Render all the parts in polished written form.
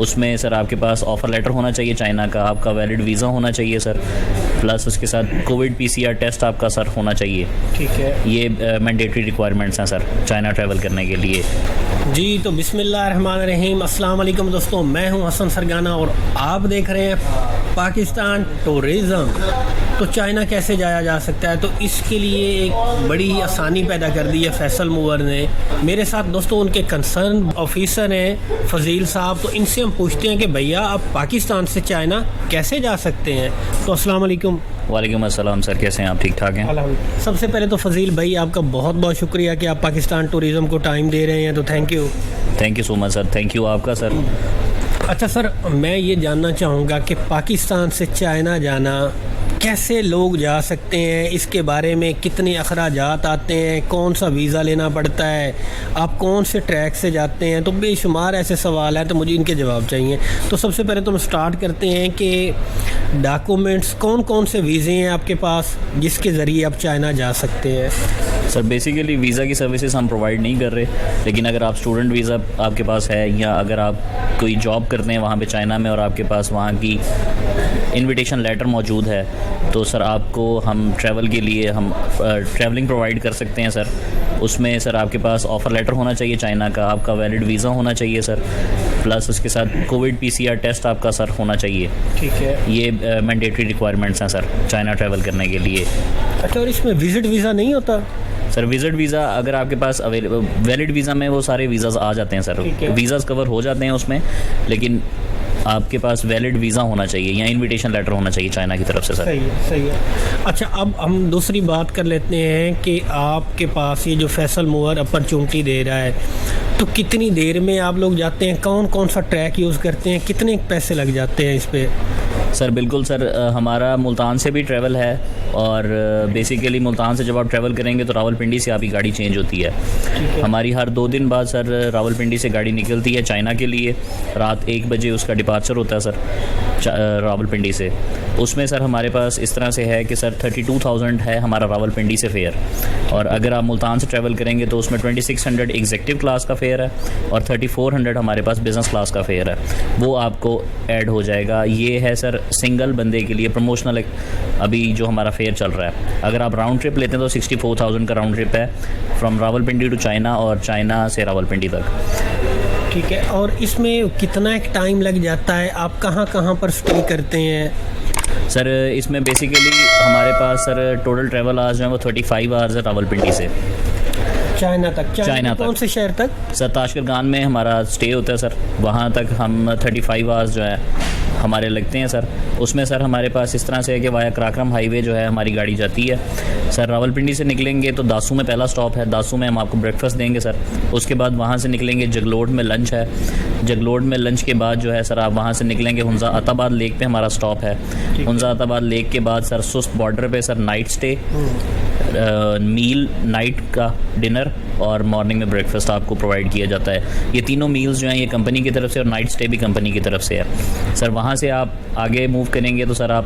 उसमें सर आपके पास offer letter होना चाहिए चाइना का, आपका वैलिड वीज़ा होना चाहिए सर, प्लस उसके साथ कोविड पीसीआर टेस्ट आपका सर होना चाहिए। ठीक है ये मैंडेटरी रिक्वायरमेंट्स हैं सर चाइना ट्रैवल करने के लिए। जी। तो बिस्मिल्लाहिर्रहमानिर्रहीम, अस्सलाम वालेकुम दोस्तों, मैं हूं हसन सरगाना और आप देख रहे हैं पाकिस्तान टूरिज़्म। तो चाइना कैसे जाया जा सकता है, तो इसके लिए एक बड़ी ही आसानी पैदा कर दी है फैसल मूवर ने। मेरे साथ दोस्तों उनके कंसर्न ऑफिसर हैं फजील साहब, तो इनसे हम पूछते हैं कि भैया आप पाकिस्तान से चाइना कैसे जा सकते हैं। तो अस्सलाम वालेकुम। वालेकुम अस्सलाम सर, कैसे हैं आप? ठीक ठाक हैं? अल्हम्दुलिल्लाह। सबसे पहले तो फजील भाई आपका बहुत बहुत शुक्रिया कि आप पाकिस्तान टूरिज़्म को टाइम दे रहे हैं, तो thank you so much sir. Thank you आपका सर। अच्छा सर, मैं ये जानना चाहूँगा कि पाकिस्तान से चाइना जाना कैसे लोग जा सकते हैं, इसके बारे में कितने अखराजात आते हैं, कौन सा वीज़ा लेना पड़ता है, आप कौन से ट्रैक से जाते हैं, तो बेशुमार ऐसे सवाल हैं, तो मुझे इनके जवाब चाहिए। तो सबसे पहले तो हम स्टार्ट करते हैं कि डॉक्यूमेंट्स कौन कौन से वीज़े हैं आपके पास जिसके ज़रिए आप चाइना जा सकते हैं। सर बेसिकली वीज़ा की सर्विसेज हम प्रोवाइड नहीं कर रहे, लेकिन अगर आप स्टूडेंट वीज़ा आपके पास है या अगर आप कोई जॉब करते हैं वहाँ पे चाइना में और आपके पास वहाँ की इनविटेशन लेटर मौजूद है, तो सर आपको हम ट्रैवल के लिए हम ट्रैवलिंग प्रोवाइड कर सकते हैं सर। उसमें सर आपके पास ऑफ़र लेटर होना चाहिए चाइना का, आपका वैलिड वीज़ा होना चाहिए सर, प्लस उसके साथ कोविड पीसीआर टेस्ट आपका सर होना चाहिए। ठीक है। ये मैंडेटरी रिक्वायरमेंट्स हैं सर चाइना ट्रैवल करने के लिए। अच्छा, और इसमें विज़िट वीज़ा नहीं होता? सर विज़िट वीज़ा अगर आपके पास वैलिड वीज़ा में वो सारे वीज़ाज़ आ जाते हैं सर, वीज़ाज़ कवर हो जाते हैं उसमें, लेकिन आपके पास वैलिड वीज़ा होना चाहिए या इनविटेशन लेटर होना चाहिए चाइना की तरफ से सर। सही है, सही है। अच्छा, अब हम दूसरी बात कर लेते हैं कि आपके पास ये जो फैसल मूवर अपॉर्चुनिटी दे रहा है, तो कितनी देर में आप लोग जाते हैं, कौन कौन सा ट्रैक यूज़ करते हैं, कितने पैसे लग जाते हैं इस पर? सर बिल्कुल सर, हमारा मुल्तान से भी ट्रैवल है और बेसिकली मुल्तान से जब आप ट्रैवल करेंगे तो रावलपिंडी से आपकी गाड़ी चेंज होती है। हमारी हर 2 दिन बाद सर रावलपिंडी से गाड़ी निकलती है चाइना के लिए, रात 1 बजे उसका डिपार्चर होता है सर रावलपिंडी से। उसमें सर हमारे पास इस तरह से है कि सर 32,000 है हमारा रावलपिंडी से फेयर, और अगर आप मुल्तान से ट्रैवल करेंगे तो उसमें 2600 एग्जीक्यूटिव क्लास का फेयर है और 3400 हमारे पास बिज़नेस क्लास का फेयर है, वो आपको ऐड हो जाएगा। ये है सर सिंगल बंदे के लिए प्रमोशनल अभी जो हमारा फेयर चल रहा है। अगर आप राउंड ट्रिप लेते हैं तो 64,000 का राउंड ट्रिप है फ्रॉम रावलपिंडी टू चाइना और चाइना से रावलपिंडी तक। ठीक है। और इसमें कितना एक टाइम लग जाता है, आप कहाँ कहाँ पर स्टे करते हैं? सर इसमें बेसिकली हमारे पास सर टोटल ट्रैवल आवर्स जो है वो 35 आवर्स है रावलपिंडी से चाइना तक। चाइना कौन से शहर तक? सर ताशकरगान में हमारा स्टे होता है सर, वहाँ तक हम 35 आवर्स जो है हमारे लगते हैं सर। उसमें सर हमारे पास इस तरह से है कि वाया कराक्रम हाईवे जो है हमारी गाड़ी जाती है सर। रावलपिंडी से निकलेंगे तो दासू में पहला स्टॉप है, दासू में हम आपको ब्रेकफास्ट देंगे सर। उसके बाद वहाँ से निकलेंगे, जगलोड में लंच है, जगलोड में लंच के बाद जो है सर आप वहाँ से निकलेंगे, हुंजा अताबाद लेक पे हमारा स्टॉप है। हुंजा अताबाद लेक के बाद सर सुस्त बॉर्डर पे सर नाइट स्टे, मील नाइट का डिनर और मॉर्निंग में ब्रेकफास्ट आपको प्रोवाइड किया जाता है। ये तीनों मील्स जो हैं ये कंपनी की तरफ से और नाइट स्टे भी कंपनी की तरफ से है सर। वहाँ से आप आगे मूव करेंगे तो सर आप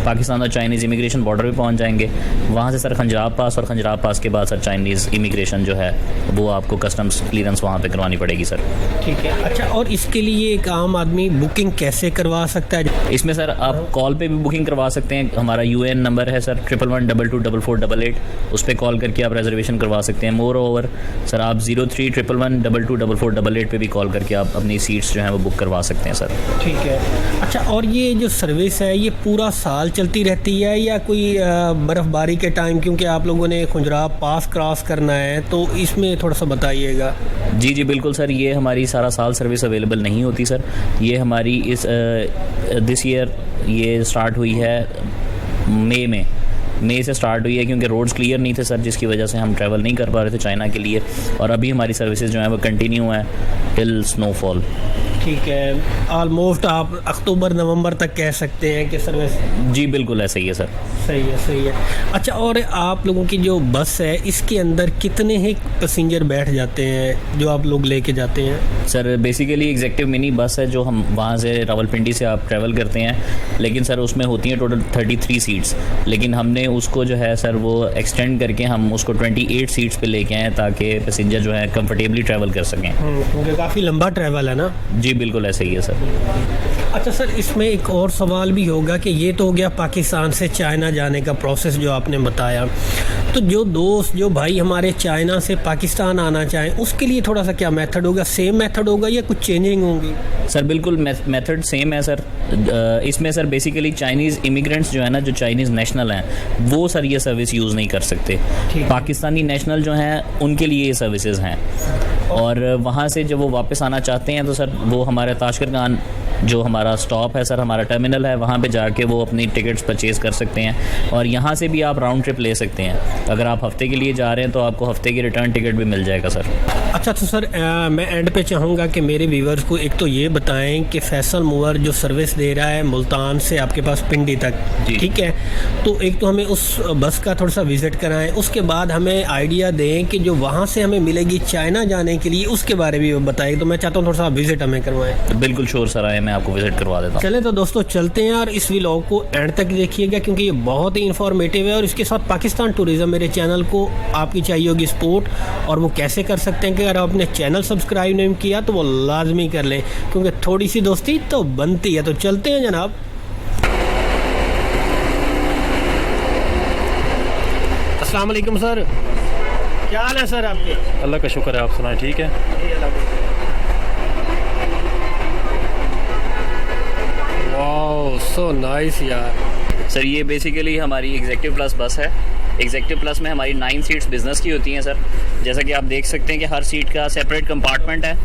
पाकिस्तान और चाइनीज़ इमिग्रेशन बॉर्डर पे पहुँच जाएंगे। वहाँ से सर खंजराब पास, और खंजराब पास के बाद सर चाइनीज़ इमिग्रेशन जो है वो आपको कस्टम्स क्लियरेंस वहाँ पे करवानी पड़ेगी सर। ठीक है। अच्छा, और इसके लिए एक आम आदमी बुकिंग कैसे करवा सकता है? इसमें सर आप कॉल पे भी बुकिंग करवा सकते हैं। हमारा UN नंबर है सर 1112244488, उस पर कॉल करके आप रिजर्वेशन करवा सकते हैं। मोर ओवर सर आप 031112244488 पे भी कॉल करके आप अपनी सीट्स जो हैं वो बुक करवा सकते हैं सर। ठीक है। अच्छा, और ये जो सर्विस है ये पूरा साल चलती रहती है या कोई बर्फ़बारी के टाइम, क्योंकि आप लोगों ने खुंजराब पास क्रॉस करना है, तो इसमें थोड़ा सा बताइएगा। जी बिल्कुल सर, ये हमारी सारा साल सर्विस अवेलेबल नहीं होती सर। ये हमारी इस दिस ईयर ये स्टार्ट हुई है मई से स्टार्ट हुई है, क्योंकि रोड्स क्लियर नहीं थे सर, जिसकी वजह से हम ट्रैवल नहीं कर पा रहे थे चाइना के लिए। और अभी हमारी सर्विसेज जो हैं वो कंटिन्यू हैं टिल स्नोफॉल। ठीक है, ऑलमोस्ट आप अक्टूबर नवंबर तक कह सकते हैं कि सर्विस। जी बिल्कुल ऐसा ही है सर। सही है, सही है। अच्छा, और आप लोगों की जो बस है इसके अंदर कितने ही पैसेंजर बैठ जाते हैं जो आप लोग लेके जाते हैं? Sir basically executive mini bus है जो हम वहाँ से रावलपिंडी से आप ट्रैवल करते हैं, लेकिन सर उसमें होती हैं टोटल 33 सीट्स, लेकिन हमने उसको जो है सर वो एक्सटेंड करके हम उसको 28 सीट्स पे लेके आए ताकि पैसेंजर जो है कंफर्टेबली ट्रैवल कर सकें। क्योंकि काफ़ी लंबा ट्रैवल है ना। जी बिल्कुल ऐसे ही है सर। अच्छा सर, इसमें एक और सवाल भी होगा कि ये तो हो गया पाकिस्तान से चाइना जाने का प्रोसेस जो आपने बताया, तो जो दोस्त जो भाई हमारे चाइना से पाकिस्तान आना चाहें उसके लिए थोड़ा सा क्या मेथड होगा? सेम मेथड होगा या कुछ चेंजिंग होंगी? सर बिल्कुल मेथड सेम है सर। इसमें सर बेसिकली चाइनीज़ इमिग्रेंट्स जो है ना, जो चाइनीज़ नेशनल हैं, वो सर ये सर्विस यूज़ नहीं कर सकते। पाकिस्तानी नेशनल जो हैं उनके लिए ये सर्विसेज हैं, और वहाँ से जब वो वापस आना चाहते हैं तो सर वो हमारे ताशकर खान जो हमारा स्टॉप है सर, हमारा टर्मिनल है, वहाँ पे जाके वो अपनी टिकट्स परचेज़ कर सकते हैं, और यहाँ से भी आप राउंड ट्रिप ले सकते हैं। अगर आप हफ्ते के लिए जा रहे हैं तो आपको हफ्ते की रिटर्न टिकट भी मिल जाएगा सर। अच्छा तो सर मैं एंड पे चाहूँगा कि मेरे व्यूवर्स को एक तो ये बताएं कि फैसल मूवर जो सर्विस दे रहा है मुल्तान से आपके पास पिंडी तक, ठीक है, तो एक तो हमें उस बस का थोड़ा सा विज़िट कराएं, उसके बाद हमें आइडिया दें कि जो वहाँ से हमें मिलेगी चाइना जाने के लिए उसके बारे में बताएं। तो मैं चाहता हूँ थोड़ा सा विज़िट हमें करवाएं। बिल्कुल श्योर सर, आए मैं आपको विज़िट करवा देता हूँ। चले तो दोस्तों चलते हैं, और इस व्लॉग को एंड तक देखिएगा क्योंकि ये बहुत ही इन्फॉर्मेटिव है, और इसके साथ पाकिस्तान टूरिज़्म मेरे चैनल को आपकी चाहिए होगी सपोर्ट, और वो कैसे कर सकते हैं कि अगर आपने चैनल सब्सक्राइब नहीं किया तो वो लाजमी कर लें, क्योंकि थोड़ी सी दोस्ती तो बनती है। तो चलते हैं जनाब। अस्सलाम वालेकुम सर, क्या हाल है सर आपके? अल्लाह का शुक्र है, आप सुनाएं, ठीक है? वाओ सो नाइस यार। सर ये बेसिकली हमारी एग्जेक्टिव प्लस बस है। एग्जेक्टिव प्लस में हमारी 9 सीट्स बिज़नेस की होती हैं सर। जैसा कि आप देख सकते हैं कि हर सीट का सेपरेट कंपार्टमेंट है।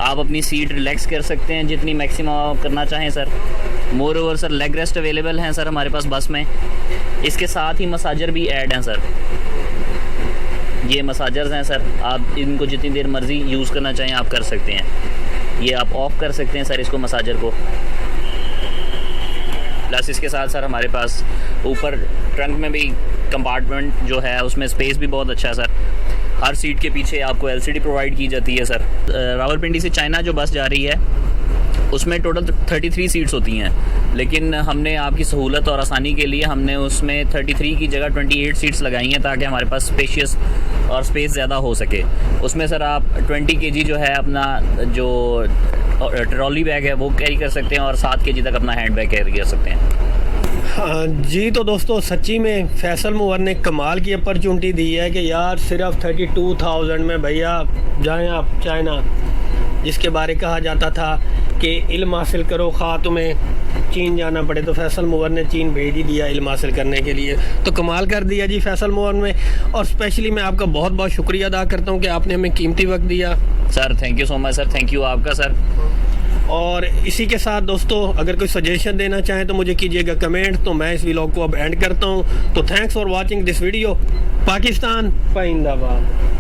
आप अपनी सीट रिलैक्स कर सकते हैं जितनी मैक्सिमम आप करना चाहें sir. More over sir leg rest available हैं सर हमारे पास बस में। इसके साथ ही मसाजर भी ऐड हैं सर। ये मसाजर्स हैं सर, आप इनको जितनी देर मर्ज़ी यूज़ करना चाहें आप कर सकते हैं। ये आप ऑफ़ कर सकते हैं सर इसको, मसाजर को। प्लस इसके साथ सर हमारे पास ऊपर ट्रंक में भी कंपार्टमेंट जो है उसमें स्पेस भी बहुत अच्छा है सर। हर सीट के पीछे आपको LCD प्रोवाइड की जाती है सर। रावलपिंडी से चाइना जो बस जा रही है उसमें टोटल 33 सीट्स होती हैं, लेकिन हमने आपकी सहूलत और आसानी के लिए हमने उसमें 33 की जगह 28 सीट्स लगाई हैं ताकि हमारे पास स्पेशियस और स्पेस ज़्यादा हो सके। उसमें सर आप 20 kg जो है अपना जो ट्रॉली बैग है वो कैरी कर सकते हैं, और 7 kg तक अपना हैंड बैग कैरी कर सकते हैं। हाँ जी, तो दोस्तों सच्ची में फैसल मूवर ने कमाल की अपॉर्चुनिटी दी है कि यार सिर्फ 32,000 में भैया जाएं आप चाइना, जिसके बारे कहा जाता था कि इल्म हासिल करो खा तुम्हें चीन जाना पड़े, तो फैसल मूवर ने चीन भेज ही दिया इल्म हासिल करने के लिए। तो कमाल कर दिया जी फैसल मूवर में, और स्पेशली मैं आपका बहुत बहुत शुक्रिया अदा करता हूँ कि आपने हमें कीमती वक्त दिया sir. Thank you so much sir, thank you आपका सर। और इसी के साथ दोस्तों अगर कोई सजेशन देना चाहें तो मुझे कीजिएगा कमेंट। तो मैं इस व्लॉग को अब एंड करता हूँ। तो thanks for watching this video. Pakistan जिंदाबाद।